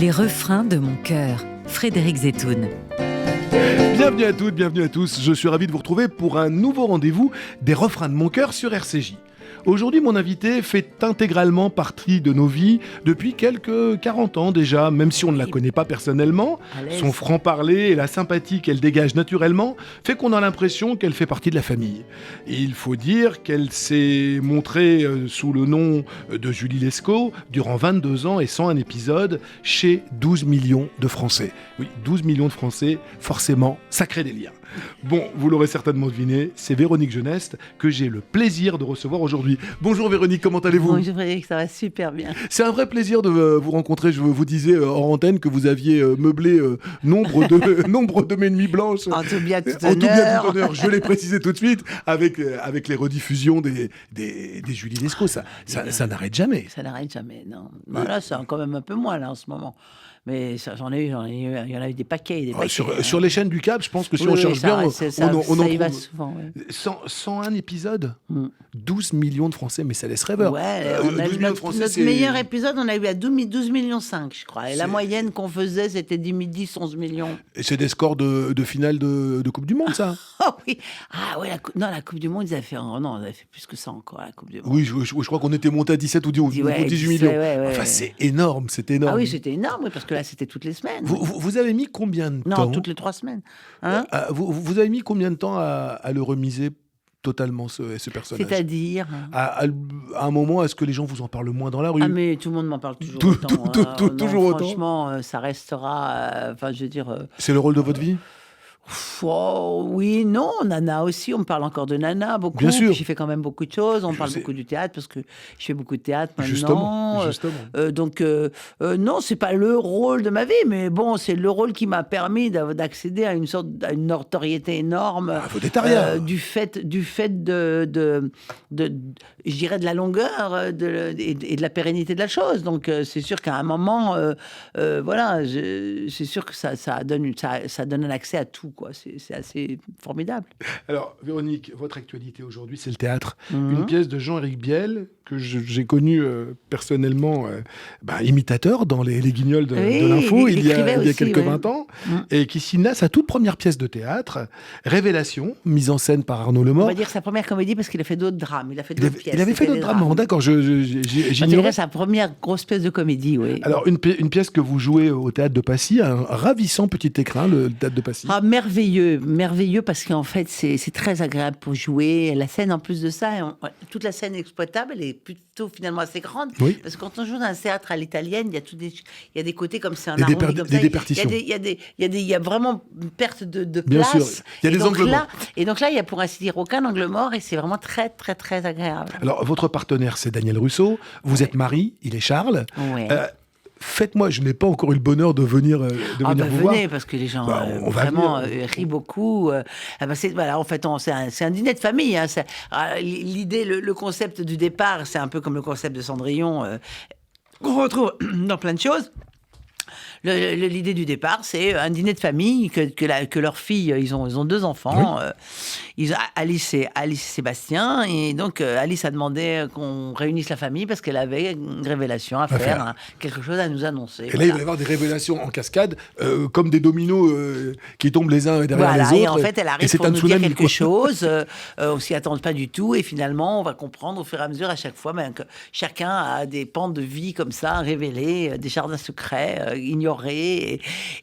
Les refrains de mon cœur, Frédéric Zetoun. Bienvenue à toutes, bienvenue à tous. Je suis ravi de vous retrouver pour un nouveau rendez-vous des refrains de mon cœur sur RCJ. Aujourd'hui, mon invité fait intégralement partie de nos vies depuis quelques 40 ans déjà, même si on ne la connaît pas personnellement. Son franc-parler et la sympathie qu'elle dégage naturellement fait qu'on a l'impression qu'elle fait partie de la famille. Et il faut dire qu'elle s'est montrée sous le nom de Julie Lescaut durant 22 ans et 101 épisodes chez 12 millions de Français. Oui, 12 millions de Français, forcément, ça crée des liens. Bon, vous l'aurez certainement deviné, c'est Véronique Geneste que j'ai le plaisir de recevoir aujourd'hui. Bonjour Véronique, comment allez-vous ? Bonjour Frédéric, ça va super bien. C'est un vrai plaisir de vous rencontrer. Je vous disais hors antenne que vous aviez meublé nombre de mes nuits blanches. En tout bien, tout En tout bien, honneur. tout honneur. Je l'ai précisé tout de suite avec les rediffusions des Julie Lescaut. Ça n'arrête jamais. Ça n'arrête jamais, non. Bon, là, c'est quand même un peu moins, là, en ce moment. Mais ça, il y en a eu des paquets. Des paquets Sur les chaînes du câble, je pense que si oui, on cherche ça, bien, ça on en y va trouve souvent. Oui. 101 épisodes, 12 millions de Français, mais ça laisse rêveur. Ouais, on a 12 eu millions de Français, notre c'est... meilleur épisode, on a eu à 12 millions 5, je crois. Et la moyenne qu'on faisait, c'était 10, 11 millions. Et c'est des scores de finale de Coupe du Monde, ça. Oh oui, oui, la Coupe du Monde, ils avaient fait, non, ils avaient fait plus que ça encore, la Coupe du Monde. Oui, je crois qu'on était monté à 17 ou 18 millions. Enfin, c'est énorme, c'était énorme. Ah oui, c'était énorme, parce que là, c'était toutes les semaines. Vous avez mis combien de temps ? Non, toutes les 3 semaines. Hein vous avez mis combien de temps à le remiser totalement, ce personnage ? C'est-à-dire à un moment, est-ce que les gens vous en parlent moins dans la rue ? Ah, mais tout le monde m'en parle toujours autant. Toujours autant. Franchement, ça restera... Enfin, je veux dire... C'est le rôle de votre vie ? Oui, non, Nana aussi, on me parle encore de Nana beaucoup. Bien sûr. Puis j'ai fait quand même beaucoup de choses, on parle beaucoup du théâtre parce que je fais beaucoup de théâtre maintenant. Justement. Donc, non, c'est pas le rôle de ma vie, mais bon, c'est le rôle qui m'a permis d'accéder à une notoriété énorme. Du fait de je dirais, de la longueur et de la pérennité de la chose. Donc, c'est sûr qu'à un moment, voilà, c'est sûr que ça donne un accès à tout. Quoi. C'est assez formidable. Alors, Véronique, votre actualité aujourd'hui, c'est le théâtre. Une pièce de Jean-Éric Biel, que j'ai connu personnellement imitateur dans les Guignols de l'info il y a quelques 20 ans, et qui signe là sa toute première pièce de théâtre, Révélation, mise en scène par Arnaud Lemort. On va dire sa première comédie parce qu'il a fait d'autres drames. Il a fait d'autres pièces. Il avait fait d'autres drames, d'accord. Je dirais sa première grosse pièce de comédie, oui. Alors, une pièce que vous jouez au Théâtre de Passy, un ravissant petit écrin, le Théâtre de Passy. Ah, merveilleux parce qu'en fait c'est très agréable pour jouer. La scène en plus de ça, toute la scène exploitable, elle est plutôt finalement assez grande. Oui. Parce que quand on joue dans un théâtre à l'italienne, il y a des côtés comme c'est un arrondi comme ça. Des déperditions. Il y a vraiment une perte de Bien place. Sûr. Il y a des angles morts. Et donc là, il y a pour ainsi dire aucun angle mort et c'est vraiment très très très agréable. Alors votre partenaire c'est Daniel Russo. Vous êtes Marie, il est Charles. Ouais. Faites-moi, je n'ai pas encore eu le bonheur de venir vous voir. Venez, parce que les gens vraiment rient beaucoup. En fait, c'est un dîner de famille. Hein, l'idée, le concept du départ, c'est un peu comme le concept de Cendrillon, qu'on retrouve dans plein de choses. L'idée du départ, c'est un dîner de famille, que leurs filles, ils ont 2 enfants, Alice et Sébastien, et donc Alice a demandé qu'on réunisse la famille parce qu'elle avait une révélation à faire. Quelque chose à nous annoncer. Et là, il va y avoir des révélations en cascade, comme des dominos qui tombent les uns derrière les autres. Et en fait, elle arrive pour nous dire quelque chose, on s'y attend pas du tout, et finalement, on va comprendre au fur et à mesure, à chaque fois, que chacun a des pans de vie comme ça, révélés, des jardins secrets, ignorés,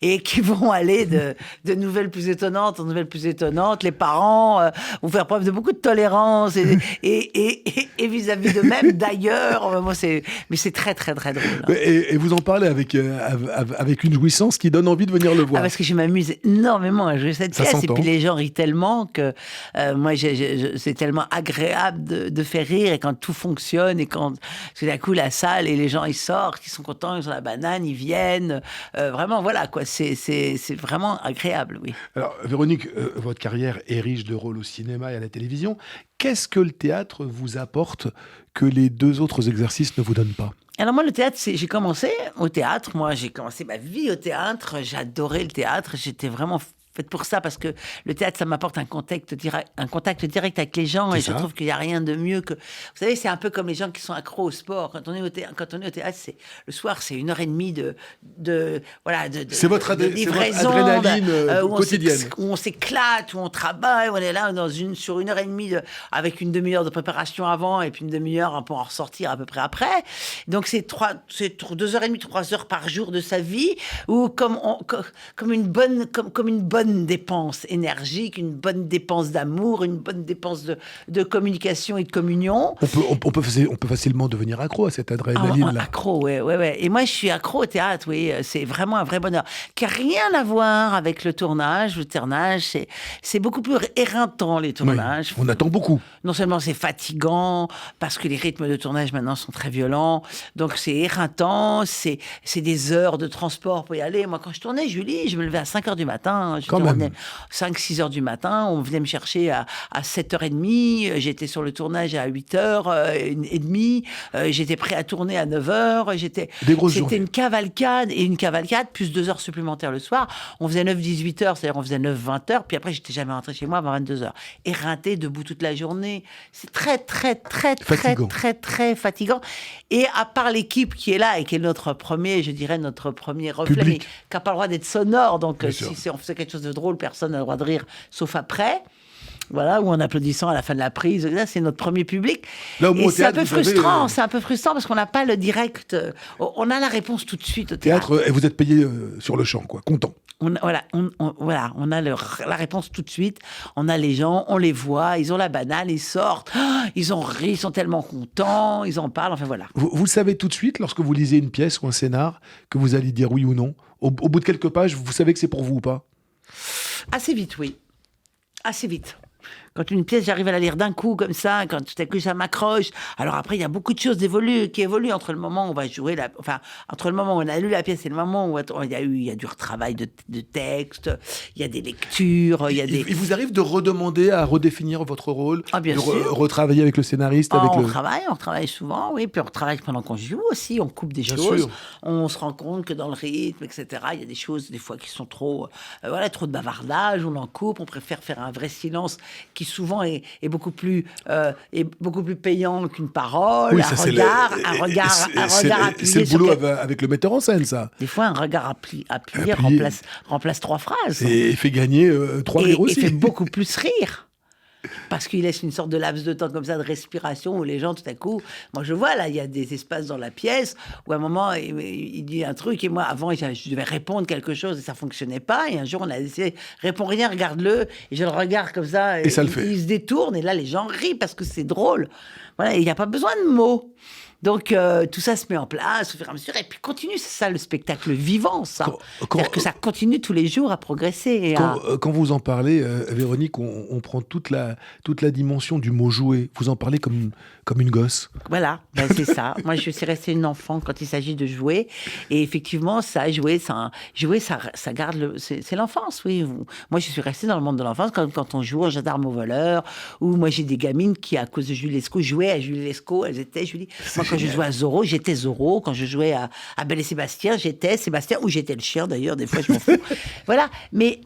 et qui vont aller de nouvelles plus étonnantes en nouvelles plus étonnantes. Les parents vont faire preuve de beaucoup de tolérance et vis-à-vis d'eux-mêmes d'ailleurs. Mais c'est très très très drôle. Hein. Et vous en parlez avec une jouissance qui donne envie de venir le voir. Parce que je m'amuse énormément à jouer cette pièce, et puis les gens rient tellement que moi c'est tellement agréable de faire rire, et quand tout fonctionne, et quand tout d'un coup la salle et les gens ils sortent, ils sont contents, ils ont la banane, ils viennent. Vraiment, voilà, quoi. C'est vraiment agréable, oui. Alors, Véronique, votre carrière est riche de rôles au cinéma et à la télévision. Qu'est-ce que le théâtre vous apporte que les 2 autres exercices ne vous donnent pas ? Alors moi, le théâtre, j'ai commencé au théâtre. Moi, j'ai commencé ma vie au théâtre. J'adorais le théâtre. J'étais vraiment faite pour ça, parce que le théâtre, ça m'apporte un contact direct avec les gens, et je trouve qu'il n'y a rien de mieux que... Vous savez, c'est un peu comme les gens qui sont accros au sport. Quand on est au théâtre, le soir, c'est 1h30 de c'est votre adrénaline quotidienne. Où on s'éclate, où on travaille, où on est là sur 1h30 avec une demi-heure de préparation avant, et puis une demi-heure pour en ressortir à peu près après. Donc c'est 2h30, 3 heures par jour de sa vie, ou comme une bonne dépense énergique, une bonne dépense d'amour, une bonne dépense de communication et de communion. On peut facilement devenir accro à cette adrénaline-là. Accro, ouais. Et moi, je suis accro au théâtre, oui. C'est vraiment un vrai bonheur. Qui n'a rien à voir avec le tournage. Le tournage, c'est beaucoup plus éreintant, les tournages. Oui, on attend beaucoup. Non seulement c'est fatigant, parce que les rythmes de tournage maintenant sont très violents, donc c'est éreintant, c'est des heures de transport pour y aller. Moi, quand je tournais Julie, je me levais à 5h du matin. Je tournais 5-6 heures du matin. On venait me chercher à 7h30. J'étais sur le tournage à 8h30. J'étais prêt à tourner à 9h. C'était une cavalcade, et une cavalcade, plus 2 heures supplémentaires le soir. On faisait 9-18 heures, c'est-à-dire on faisait 9-20 heures, puis après, j'étais jamais rentré chez moi avant 22 heures. Éreinté, debout toute la journée. C'est très, très, très, très, très, très fatigant. Et à part l'équipe qui est là et qui est notre premier reflet, mais qui n'a pas le droit d'être sonore. Donc, si on faisait quelque chose de drôle, personne n'a le droit de rire, sauf après. Voilà, ou en applaudissant à la fin de la prise. Là, c'est notre premier public. Là, et c'est un peu frustrant. C'est un peu frustrant parce qu'on n'a pas le direct. On a la réponse tout de suite au théâtre. Et vous êtes payé sur le champ, quoi, content. On a la réponse tout de suite. On a les gens, on les voit, ils ont la banane, ils sortent, ils ont ri, ils sont tellement contents, ils en parlent, enfin voilà. Vous savez tout de suite, lorsque vous lisez une pièce ou un scénar, que vous allez dire oui ou non. Au bout de quelques pages, vous savez que c'est pour vous ou pas? Assez vite, oui. Assez vite. Quand une pièce, j'arrive à la lire d'un coup, comme ça, quand tout à coup, ça m'accroche. Alors après, il y a beaucoup de choses qui évoluent entre le moment où on va jouer, entre le moment où on a lu la pièce et le moment où il y a du retravail de texte, il y a des lectures, Il vous arrive de redemander à redéfinir votre rôle, bien de sûr. Retravailler avec le scénariste, on travaille souvent, oui, puis on travaille pendant qu'on joue aussi, on coupe des choses, sûr. On se rend compte que dans le rythme, etc., il y a des choses, des fois, qui sont trop de bavardage, on en coupe, on préfère faire un vrai silence qui souvent est beaucoup plus payant qu'une parole, oui, un regard appuyé. C'est le boulot avec le metteur en scène, ça. Des fois, un regard appuyé remplace 3 phrases. Et fait gagner 3 rires aussi. Et fait beaucoup plus rire. Parce qu'il laisse une sorte de laps de temps comme ça, de respiration, où les gens, tout à coup... Moi, je vois, là, il y a des espaces dans la pièce où, à un moment, il dit un truc, et moi, avant, je devais répondre quelque chose, et ça fonctionnait pas. Et un jour, on a essayé, réponds rien, regarde-le. Et je le regarde comme ça, et ça le fait. Il se détourne, et là, les gens rient parce que c'est drôle. Voilà, il n'y a pas besoin de mots. Donc, tout ça se met en place au fur et à mesure. Et puis, continue, c'est ça le spectacle vivant, ça. C'est-à-dire que ça continue tous les jours à progresser. Quand vous en parlez, Véronique, on prend toute la dimension du mot jouer. Vous en parlez comme une gosse. Voilà, c'est ça. Moi, je suis restée une enfant quand il s'agit de jouer. Et effectivement, ça garde c'est l'enfance, oui. Moi, je suis restée dans le monde de l'enfance quand on joue au gendarme au voleur. Ou moi, j'ai des gamines qui, à cause de Julie Lescaut, jouaient à Julie Lescaut. Elles étaient Julie. Moi, quand je jouais à Zorro, j'étais Zorro. Quand je jouais à Belle et Sébastien, j'étais Sébastien. Ou j'étais le chien, d'ailleurs. Des fois, je m'en fous. Voilà. Mais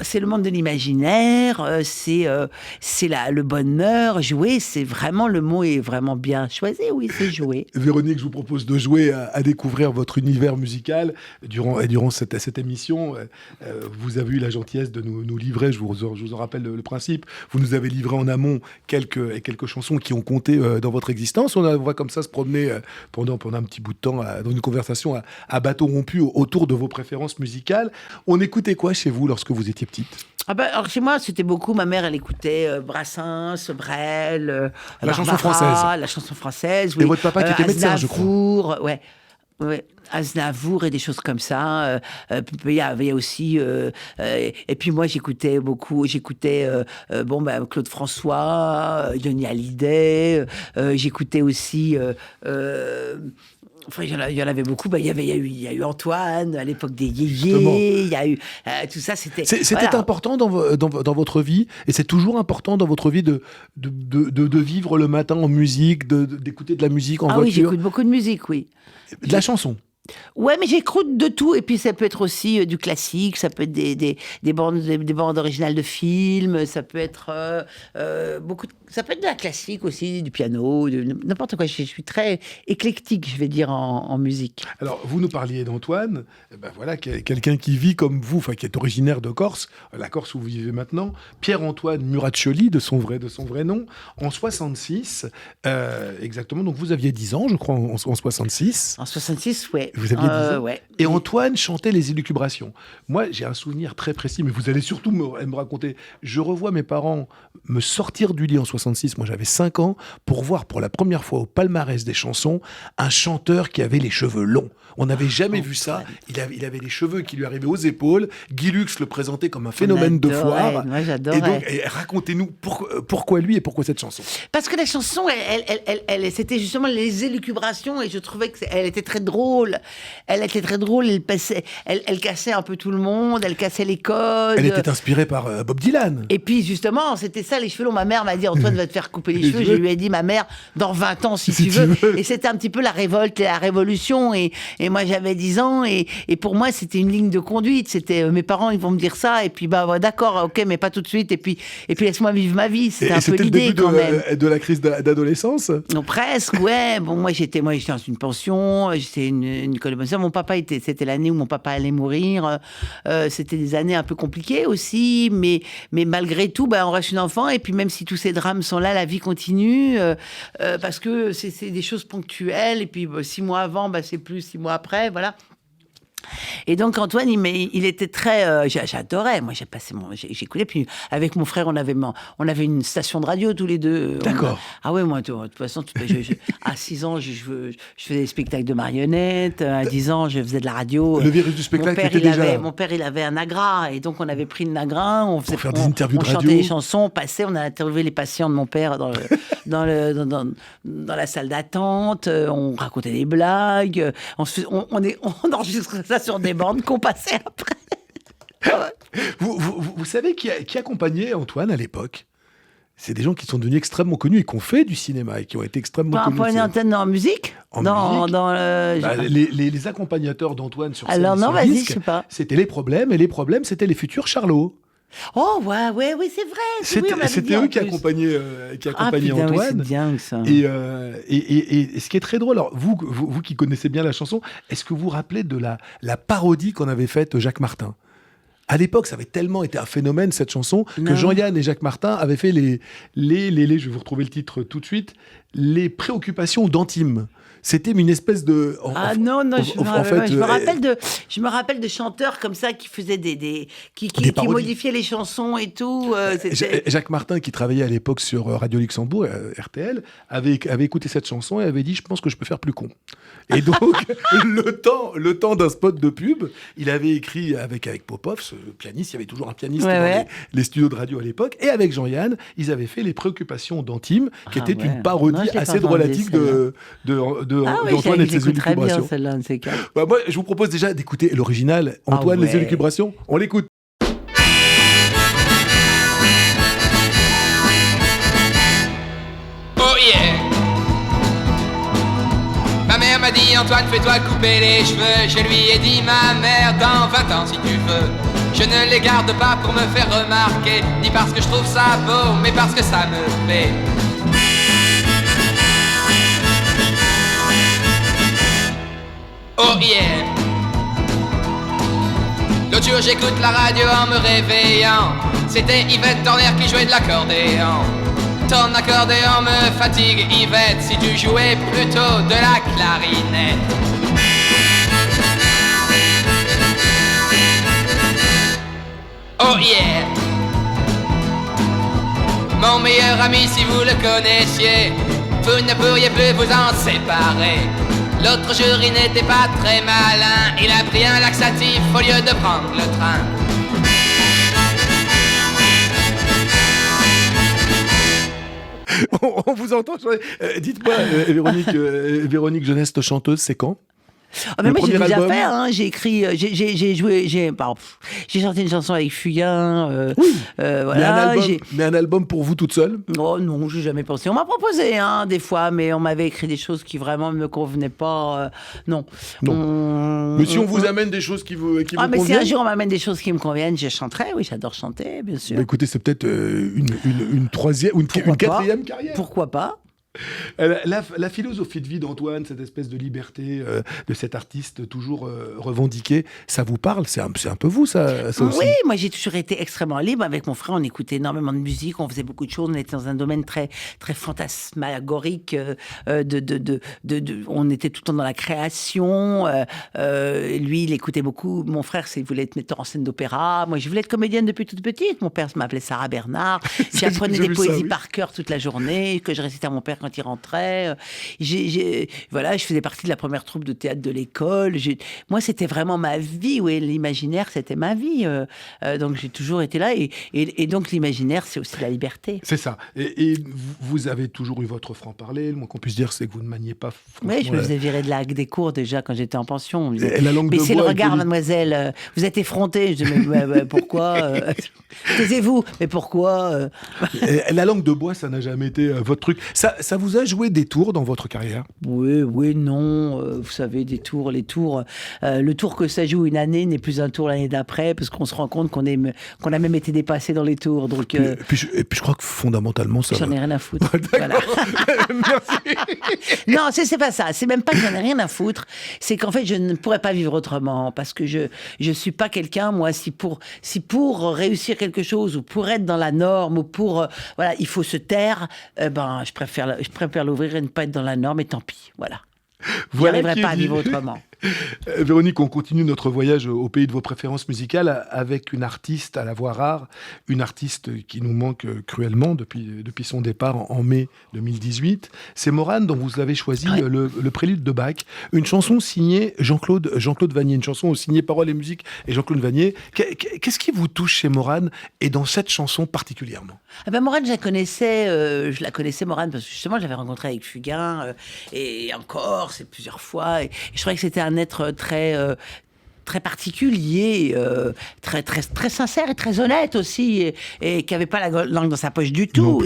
c'est le monde de l'imaginaire. C'est le bonheur. Jouer, c'est vraiment, le mot est vraiment bien choisi. Oui, c'est jouer. Véronique, je vous propose de jouer à découvrir votre univers musical. Durant cette émission, vous avez eu la gentillesse de nous livrer, je vous en rappelle le principe, vous nous avez livré en amont quelques chansons qui ont compté dans votre existence. On va comme ça se promener pendant un petit bout de temps dans une conversation à bateau rompu autour de vos préférences musicales. On écoutait quoi chez vous lorsque vous étiez petite ? Alors chez moi, c'était beaucoup. Ma mère, elle écoutait Brassens, Brel, la chanson française. La chanson française. Oui. Et votre papa qui était médecin, je crois. Ouais. Aznavour et des choses comme ça. Il y avait aussi... et puis moi, j'écoutais Claude François, Johnny Hallyday. J'écoutais aussi... Enfin, il y en avait beaucoup. Il y a eu Antoine, à l'époque des Yéyés. Il y a eu tout ça. C'était important dans votre vie, et c'est toujours important dans votre vie de vivre le matin en musique, d'écouter de la musique en voiture. Oui, j'écoute beaucoup de musique, oui. De la chanson. Ouais, mais j'écoute de tout. Et puis, ça peut être aussi du classique, ça peut être des bandes originales de films, ça peut être ça peut être de la classique aussi, du piano, n'importe quoi. Je suis très éclectique, je vais dire, en musique. Alors, vous nous parliez d'Antoine, voilà, quelqu'un qui vit comme vous, enfin, qui est originaire de Corse, la Corse où vous vivez maintenant, Pierre-Antoine Muraccioli, de son vrai nom, en 66, exactement. Donc, vous aviez 10 ans, je crois, en 66. En 66, ouais. Vous aviez 10 ans. Ouais. Et Antoine chantait les élucubrations. Moi, j'ai un souvenir très précis, mais vous allez surtout me raconter. Je revois mes parents me sortir du lit en 66, moi j'avais 5 ans, pour voir pour la première fois au palmarès des chansons un chanteur qui avait les cheveux longs. On n'avait jamais vu ça. Il avait les cheveux qui lui arrivaient aux épaules. Guy Lux le présentait comme un phénomène de foire. Moi, j'adorais. Et donc, racontez-nous pourquoi lui et pourquoi cette chanson. Parce que la chanson, c'était justement les élucubrations, et je trouvais qu'elle était très drôle. Elle était très drôle. Elle cassait un peu tout le monde. Elle cassait les codes. Elle était inspirée par Bob Dylan. Et puis justement, c'était ça, les cheveux longs. Ma mère m'a dit, Antoine va te faire couper les cheveux. Je lui ai dit, ma mère, dans 20 ans, si tu veux. Et c'était un petit peu la révolte et la révolution. Et moi, j'avais 10 ans. Et pour moi, c'était une ligne de conduite. C'était mes parents, ils vont me dire ça. Et puis, d'accord, ok, mais pas tout de suite. Et puis laisse-moi vivre ma vie. C'était un peu l'idée quand même. De la crise d'adolescence. Non, presque, ouais. Bon, moi, j'étais dans une pension. J'étais une école de pension. C'était l'année où mon papa allait mourir. C'était des années un peu compliquées aussi. Mais malgré tout, on reste une enfant. Et puis, même si tous ces drames sont là, la vie continue. Parce que c'est des choses ponctuelles. Et puis, 6 mois avant, c'est plus 6 mois après. Voilà. Et donc Antoine, il était très, j'adorais. Moi, j'écoutais. Puis avec mon frère, on avait une station de radio tous les deux. D'accord. Ah ouais, moi, de toute façon, à 6 ans, je faisais des spectacles de marionnettes. À 10 ans, je faisais de la radio. Le virus du spectacle était déjà. Mon père, il avait un Nagra, et donc on avait pris le Nagra. On faire des interviews de radio. On chantait des chansons, on passait, on a interviewé les patients de mon père dans la salle d'attente. On racontait des blagues. On enregistrait ça sur des bandes qu'on passait après. Vous savez qui accompagnait Antoine à l'époque? C'est des gens qui sont devenus extrêmement connus et qui ont fait du cinéma et qui ont été extrêmement connus. Pour une antenne en musique? Les accompagnateurs d'Antoine sur scène. Alors non, vas-y, je sais pas. C'était Les Problèmes, et Les Problèmes, c'était les futurs Charlots. Oh, ouais, oui, c'est vrai. C'était eux qui accompagnaient Antoine. Oui, c'est dingue, ça. Et ce qui est très drôle, alors vous qui connaissez bien la chanson, est-ce que vous vous rappelez de la parodie qu'on avait faite Jacques Martin? À l'époque, ça avait tellement été un phénomène, cette chanson, que Jean-Yann et Jacques Martin avaient fait je vais vous retrouver le titre tout de suite, les préoccupations d'Antime. C'était une espèce de... Je me rappelle de chanteurs comme ça qui faisaient qui modifiaient les chansons et tout. Jacques Martin, qui travaillait à l'époque sur Radio Luxembourg, RTL, avait écouté cette chanson et avait dit « Je pense que je peux faire plus con ». Et donc, le temps d'un spot de pub, il avait écrit avec Popov, ce pianiste, il y avait toujours un pianiste dans les studios de radio à l'époque, et avec Jean-Yann, ils avaient fait les préoccupations d'Antime, qui était une parodie assez drôlatique d'Antoine et de ses élucubrations. Moi, je vous propose déjà d'écouter l'original, Antoine, les élucubrations. On l'écoute. Oh yeah! Ma mère m'a dit Antoine, fais-toi couper les cheveux. Je lui ai dit ma mère, dans 20 ans si tu veux. Je ne les garde pas pour me faire remarquer, ni parce que je trouve ça beau, mais parce que ça me plaît. Oh yeah! L'autre jour j'écoute la radio en me réveillant. C'était Yvette Torner qui jouait de l'accordéon. Ton accordéon me fatigue Yvette, si tu jouais plutôt de la clarinette. Oh yeah! Mon meilleur ami, si vous le connaissiez, vous ne pourriez plus vous en séparer. L'autre jour il n'était pas très malin, il a pris un laxatif au lieu de prendre le train. On vous entend. Dites-moi, Véronique Jeunesse, chanteuse, c'est quand? Mais Le moi, j'ai premier déjà album. fait, hein. J'ai écrit, j'ai joué, j'ai chanté une chanson avec Fugain. Voilà. Mais un album pour vous toute seule? Oh non, j'ai jamais pensé. On m'a proposé, hein, des fois, mais on m'avait écrit des choses qui vraiment ne me convenaient pas. Non. Mais si on vous amène des choses qui vous mais si un conviennent. jour on m'amène des choses qui me conviennent, je chanterai. Oui, j'adore chanter, bien sûr. Bah, écoutez, c'est peut-être une troisième ou une Pourquoi pas quatrième carrière. Pourquoi pas? La philosophie de vie d'Antoine, cette espèce de liberté de cet artiste toujours revendiqué, ça vous parle? C'est un peu vous, ça aussi. Oui, moi j'ai toujours été extrêmement libre. Avec mon frère, on écoutait énormément de musique, on faisait beaucoup de choses, on était dans un domaine très, très fantasmagorique. On était tout le temps dans la création. Lui, il écoutait beaucoup. Mon frère, il voulait être metteur en scène d'opéra. Moi, je voulais être comédienne depuis toute petite. Mon père m'appelait Sarah Bernard. J'apprenais des poésies par cœur toute la journée, que je récitais à mon père quand il rentrait. Voilà, je faisais partie de la première troupe de théâtre de l'école. Moi, c'était vraiment ma vie. Oui, l'imaginaire, c'était ma vie. Donc, j'ai toujours été là. Et donc, l'imaginaire, c'est aussi la liberté. C'est ça. Et vous avez toujours eu votre franc-parler. Le moins qu'on puisse dire, c'est que vous ne maniez pas. Oui, je me faisais virer des cours déjà quand j'étais en pension. On me disait, Et la langue mais de c'est bois le est regard, polie. mademoiselle. Vous êtes effrontée. Je dis, mais pourquoi taisez-vous. Mais pourquoi Et la langue de bois, ça n'a jamais été votre truc. Ça vous a joué des tours dans votre carrière? Oui, non. Vous savez, les tours. Le tour que ça joue une année n'est plus un tour l'année d'après, parce qu'on se rend compte qu'on a même été dépassé dans les tours. Donc, Et puis je crois que fondamentalement, ça j'en va. ai rien à foutre. Voilà. Non, c'est pas ça. C'est même pas que j'en ai rien à foutre. C'est qu'en fait, je ne pourrais pas vivre autrement, parce que je suis pas quelqu'un, moi, si pour réussir quelque chose, ou pour être dans la norme, ou pour voilà, il faut se taire. Je préfère l'ouvrir et ne pas être dans la norme, et tant pis. Voilà. Voilà J'arriverai qui est pas à dit. vivre autrement. Véronique, on continue notre voyage au pays de vos préférences musicales avec une artiste à la voix rare, une artiste qui nous manque cruellement depuis son départ en mai 2018. C'est Morane dont vous avez choisi le prélude de Bach, une chanson signée Jean-Claude Vannier, une chanson signée paroles et musique et Jean-Claude Vannier. Qu'est-ce qui vous touche chez Morane et dans cette chanson particulièrement? Morane, je la connaissais Morane, parce que justement, je l'avais rencontrée avec Fugain, et encore, c'est plusieurs fois, et je trouvais que c'était un être très particulier, très, très, très sincère et très honnête aussi, et qui n'avait pas la langue dans sa poche du tout,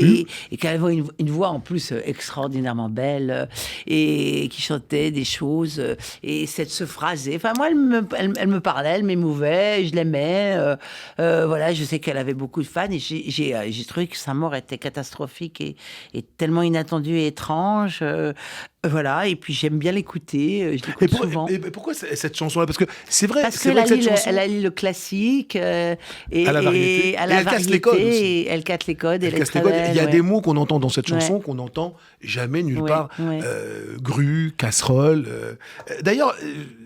et qui avait une voix en plus extraordinairement belle, et qui chantait des choses, et se phraser. Enfin, moi, elle me parlait, elle m'émouvait, je l'aimais. Voilà, je sais qu'elle avait beaucoup de fans, et j'ai trouvé que sa mort était catastrophique et tellement inattendue et étrange. Voilà, et puis j'aime bien l'écouter, je l'écoute souvent. Et pourquoi cette chanson-là? Parce que c'est vrai, parce c'est vrai que cette chanson... elle allie le classique et à la variété. Elle casse les codes aussi. Et elle casse les codes. Elle casse les codes. Il y a des mots qu'on entend dans cette chanson qu'on n'entend jamais nulle part. Grue, casserole. D'ailleurs,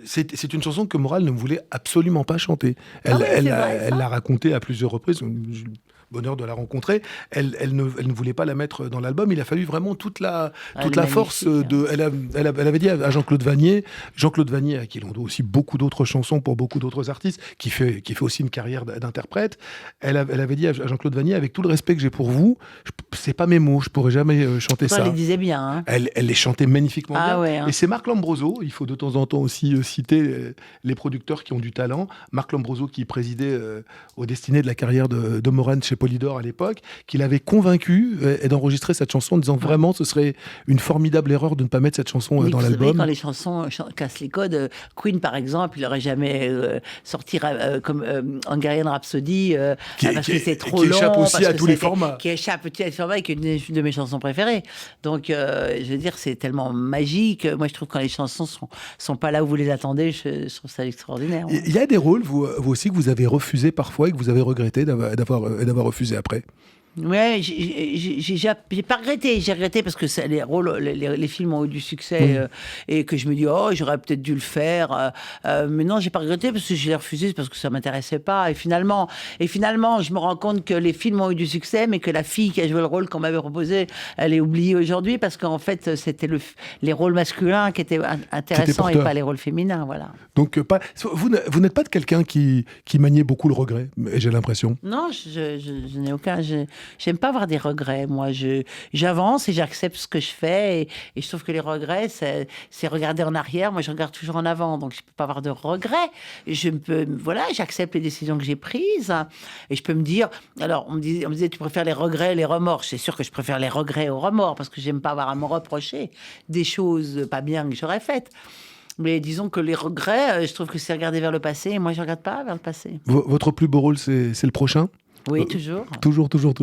c'est une chanson que Morane ne voulait absolument pas chanter. Elle l'a racontée à plusieurs reprises. Bonheur de la rencontrer. Elle ne voulait pas la mettre dans l'album. Il a fallu vraiment toute la force de. Elle avait dit à Jean-Claude Vannier, à qui l'on doit aussi beaucoup d'autres chansons pour beaucoup d'autres artistes, qui fait aussi une carrière d'interprète. Elle avait dit à Jean-Claude Vannier, avec tout le respect que j'ai pour vous, c'est pas mes mots, je pourrais jamais chanter ça. Elle les disait bien. Hein. Elle les chantait magnifiquement bien. Ouais, hein. Et c'est Marc Lambroso. Il faut de temps en temps aussi citer les producteurs qui ont du talent. Marc Lambroso qui présidait aux destinées de la carrière de Morane chez Polydor à l'époque, qu'il avait convaincu d'enregistrer cette chanson en disant vraiment ce serait une formidable erreur de ne pas mettre cette chanson dans l'album. Quand les chansons cassent les codes, Queen par exemple, il n'aurait jamais sorti comme Hungarian Rhapsody parce que c'est trop long. Qui échappe aussi à tous les formats. Qui échappe à tous les formats et qui est une de mes chansons préférées. Donc je veux dire, c'est tellement magique. Moi je trouve que quand les chansons sont pas là où vous les attendez, je trouve ça extraordinaire. Il y a des rôles, vous aussi, que vous avez refusé parfois et que vous avez regretté d'avoir refusé après. Ouais, j'ai pas regretté. J'ai regretté parce que les films ont eu du succès et que je me dis j'aurais peut-être dû le faire. Mais non, j'ai pas regretté parce que je l'ai refusé parce que ça m'intéressait pas. Et finalement, je me rends compte que les films ont eu du succès, mais que la fille qui a joué le rôle qu'on m'avait proposé, elle est oubliée aujourd'hui parce qu'en fait, c'était les rôles masculins qui étaient intéressants et pas les rôles féminins. Voilà. Donc, vous n'êtes pas de quelqu'un qui maniait beaucoup le regret, j'ai l'impression. Non, je n'ai aucun. j'aime pas avoir des regrets. Moi, j'avance et j'accepte ce que je fais. Et je trouve que les regrets, c'est regarder en arrière. Moi, je regarde toujours en avant. Donc, je peux pas avoir de regrets. J'accepte les décisions que j'ai prises. Et je peux me dire... Alors, on me disait, tu préfères les regrets, les remords. C'est sûr que je préfère les regrets aux remords parce que j'aime pas avoir à me reprocher des choses pas bien que j'aurais faites. Mais disons que les regrets, je trouve que c'est regarder vers le passé. Et moi, je ne regarde pas vers le passé. Votre plus beau rôle, c'est le prochain ? Oui, toujours. Toujours. Toujours,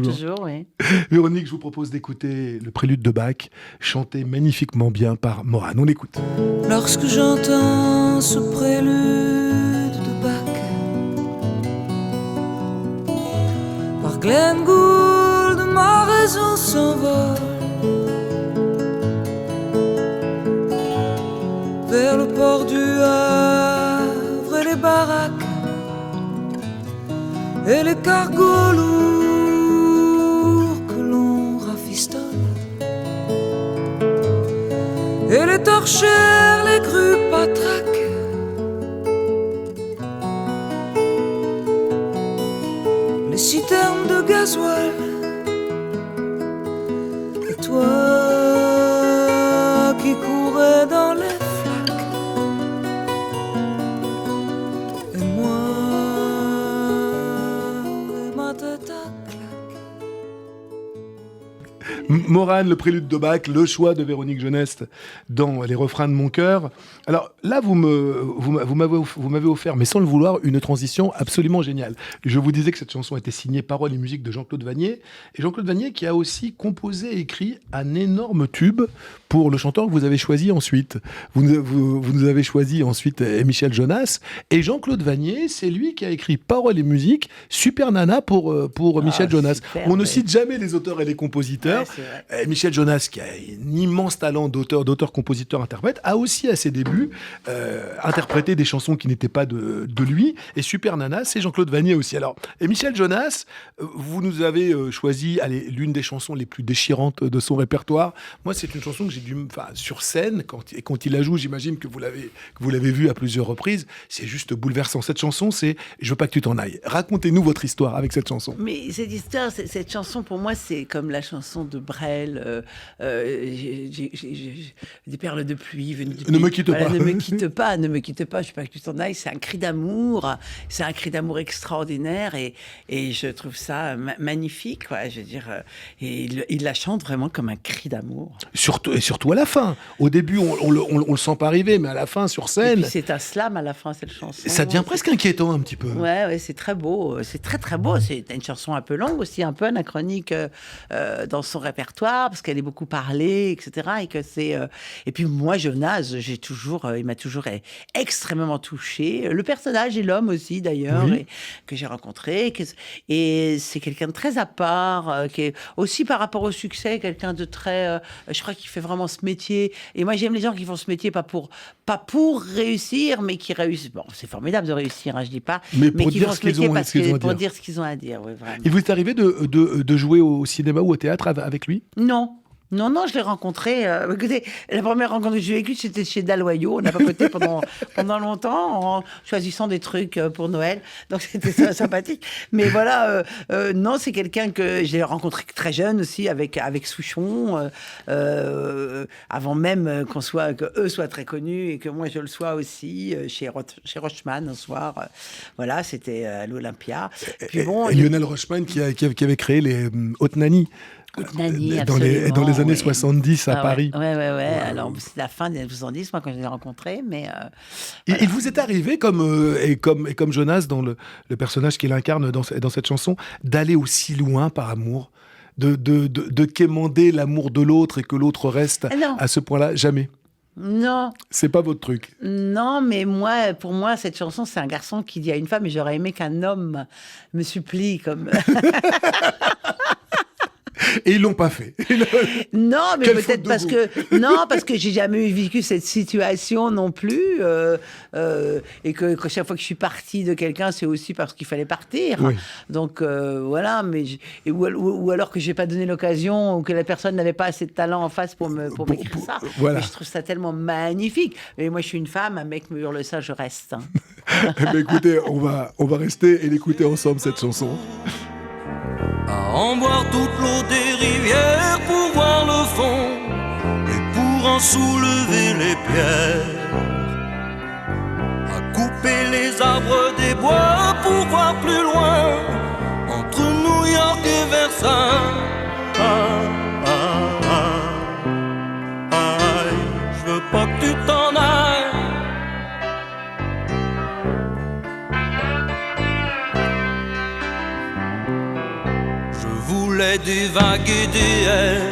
oui. Véronique, je vous propose d'écouter le prélude de Bach, chanté magnifiquement bien par Morane. On écoute. Lorsque j'entends ce prélude de Bach par Glenn Gould, ma raison s'envole vers le port du Havre et les baraques et les cargos lourds que l'on rafistole et les torchères, les grues patraques les citernes de gasoil et toi qui courais dans les Morane, le prélude de Bach, le choix de Véronique Jeunesse dans Les refrains de mon cœur. Alors là, vous m'avez offert, mais sans le vouloir, une transition absolument géniale. Je vous disais que cette chanson était signée paroles et musique de Jean-Claude Vannier. Et Jean-Claude Vannier qui a aussi composé et écrit un énorme tube pour le chanteur que vous avez choisi ensuite. Vous nous avez choisi ensuite Michel Jonas. Et Jean-Claude Vannier, c'est lui qui a écrit paroles et musique Super Nana pour Michel Jonas. Super, on ne cite jamais les auteurs et les compositeurs. Ouais, Michel Jonas, qui a un immense talent d'auteur, compositeur, interprète, a aussi à ses débuts interprété des chansons qui n'étaient pas de lui. Et Super Nana, c'est Jean-Claude Vannier aussi. Alors, et Michel Jonas, vous nous avez choisi l'une des chansons les plus déchirantes de son répertoire. Moi, c'est une chanson que j'ai sur scène, quand il la joue, j'imagine que vous l'avez vue à plusieurs reprises. C'est juste bouleversant. Cette chanson, c'est « Je veux pas que tu t'en ailles ». Racontez-nous votre histoire avec cette chanson. Mais cette histoire, cette chanson, pour moi, c'est comme la chanson de Brel, des perles de pluie venues du pays. Ne me quitte pas. Ne me quitte pas, ne me quitte pas, je veux pas que tu t'en ailles. C'est un cri d'amour, extraordinaire et je trouve ça magnifique, quoi. Je veux dire, et il la chante vraiment comme un cri d'amour. Surtout à la fin. Au début, on le sent pas arriver, mais à la fin, sur scène... Et puis c'est un slam à la fin, cette chanson. Ça devient presque inquiétant un petit peu. Ouais, c'est très beau. C'est très, très beau. C'est une chanson un peu longue aussi, un peu anachronique dans son répertoire, parce qu'elle est beaucoup parlée, etc. Et puis moi, Jonas, il m'a toujours extrêmement touchée. Le personnage et l'homme aussi, d'ailleurs, oui. Que j'ai rencontré. Et c'est quelqu'un de très à part, qui est aussi par rapport au succès, quelqu'un de très... je crois qu'il fait vraiment ce métier. Et moi, j'aime les gens qui font ce métier pas pour réussir, mais qui réussissent. Bon, c'est formidable de réussir, hein, je dis pas. Mais qui font ce métier pour dire ce qu'ils ont à dire. Oui, vraiment. Il vous est arrivé de jouer au cinéma ou au théâtre avec lui ? Non, je l'ai rencontré. Écoutez, la première rencontre que j'ai vécue, c'était chez Dalloyau. On a papoté pendant longtemps en choisissant des trucs pour Noël. Donc, c'était sympathique. Mais voilà, non, c'est quelqu'un que j'ai rencontré très jeune aussi, avec Souchon, avant même qu'eux soient très connus et que moi je le sois aussi, chez Rochman un soir. Voilà, c'était à l'Olympia. Puis bon, Lionel Rochman qui avait créé les Haute Nanny. Dans les années 70 à Paris. Ouais. Alors, c'est la fin des années 70, moi, quand je l'ai rencontré, mais... Il vous est arrivé, comme Jonas, dans le personnage qu'il incarne dans cette chanson, d'aller aussi loin par amour, de quémander l'amour de l'autre et que l'autre reste à ce point-là? Jamais. Non. C'est pas votre truc. Non, mais pour moi, cette chanson, c'est un garçon qui dit à une femme, et j'aurais aimé qu'un homme me supplie comme... Et ils l'ont pas fait. Non, mais peut-être parce que j'ai jamais vécu cette situation non plus, et que chaque fois que je suis partie de quelqu'un, c'est aussi parce qu'il fallait partir. Oui. Donc voilà, ou alors que j'ai pas donné l'occasion, ou que la personne n'avait pas assez de talent en face pour m'écrire ça. Voilà. Mais je trouve ça tellement magnifique. Et moi, je suis une femme, un mec me hurle ça, je reste. Mais écoutez, on va rester et l'écouter ensemble cette chanson. à en boire toute l'eau des rivières pour voir le fond et pour en soulever les pierres, à couper les arbres des bois pour voir plus loin entre New York et Versailles. Je veux pas que tu t'en ailles. Je voulais des vagues et des S,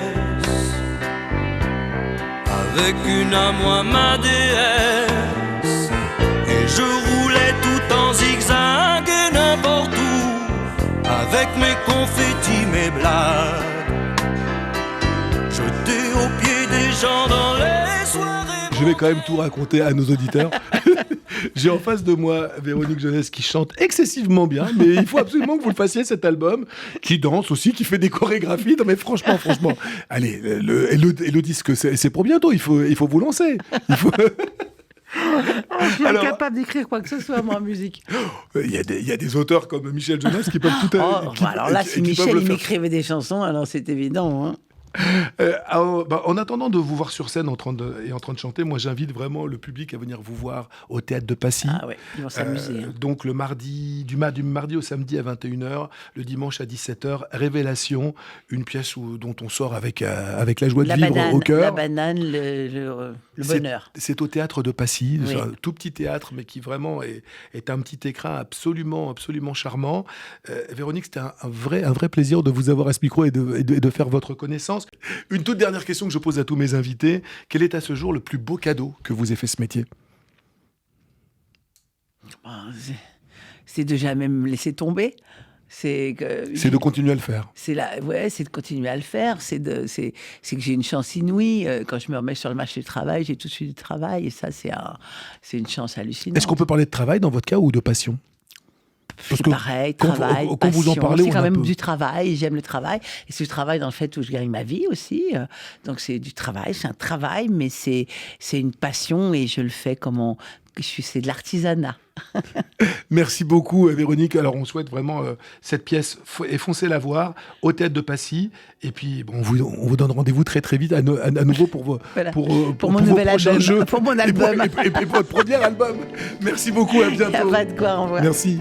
avec une à moi ma déesse, et je roulais tout en zigzag et n'importe où, avec mes confettis, mes blagues, jetés aux pieds des gens dans les soirées. Je vais quand même tout raconter à nos auditeurs. J'ai en face de moi Véronique Jeunesse qui chante excessivement bien, mais il faut absolument que vous le fassiez, cet album, qui danse aussi, qui fait des chorégraphies. Non mais franchement, allez, et le disque, c'est pour bientôt, il faut vous lancer. Il faut... Je suis incapable d'écrire quoi que ce soit, moi, en musique. Il y a des auteurs comme Michel Jonas qui peuvent tout alors là, si Michel il m'écrivait des chansons, alors c'est évident, hein. En attendant de vous voir sur scène en train de chanter, moi j'invite vraiment le public à venir vous voir au Théâtre de Passy. Ah ouais, ils vont s'amuser. Donc le mardi, du mardi au samedi à 21h, le dimanche à 17h, Révélation, une pièce dont on sort avec la joie de vivre au cœur. La banane, le bonheur. C'est au Théâtre de Passy, oui. C'est un tout petit théâtre, mais qui vraiment est un petit écrin absolument charmant. Véronique, c'était un vrai plaisir de vous avoir à ce micro et de faire votre connaissance. Une toute dernière question que je pose à tous mes invités. Quel est à ce jour le plus beau cadeau que vous ait fait ce métier ? C'est de jamais me laisser tomber. C'est de continuer à le faire. C'est de continuer à le faire. C'est que j'ai une chance inouïe. Quand je me remets sur le marché du travail, j'ai tout de suite du travail. Et ça, c'est une chance hallucinante. Est-ce qu'on peut parler de travail dans votre cas ou de passion ? C'est pareil, travail, quand passion. vous en parlez, c'est quand même du travail, j'aime le travail. Et c'est du travail dans le fait où je gagne ma vie aussi. Donc c'est du travail, c'est un travail, mais c'est une passion et je le fais c'est de l'artisanat. Merci beaucoup Véronique. Alors on souhaite vraiment cette pièce et foncez la voir au Théâtre de Passy. Et puis on vous donne rendez-vous très vite à nouveau pour mon nouvel album, jeux, pour mon album et pour votre premier album. Merci beaucoup, à bientôt. Il n'y a pas de quoi, au revoir. Merci.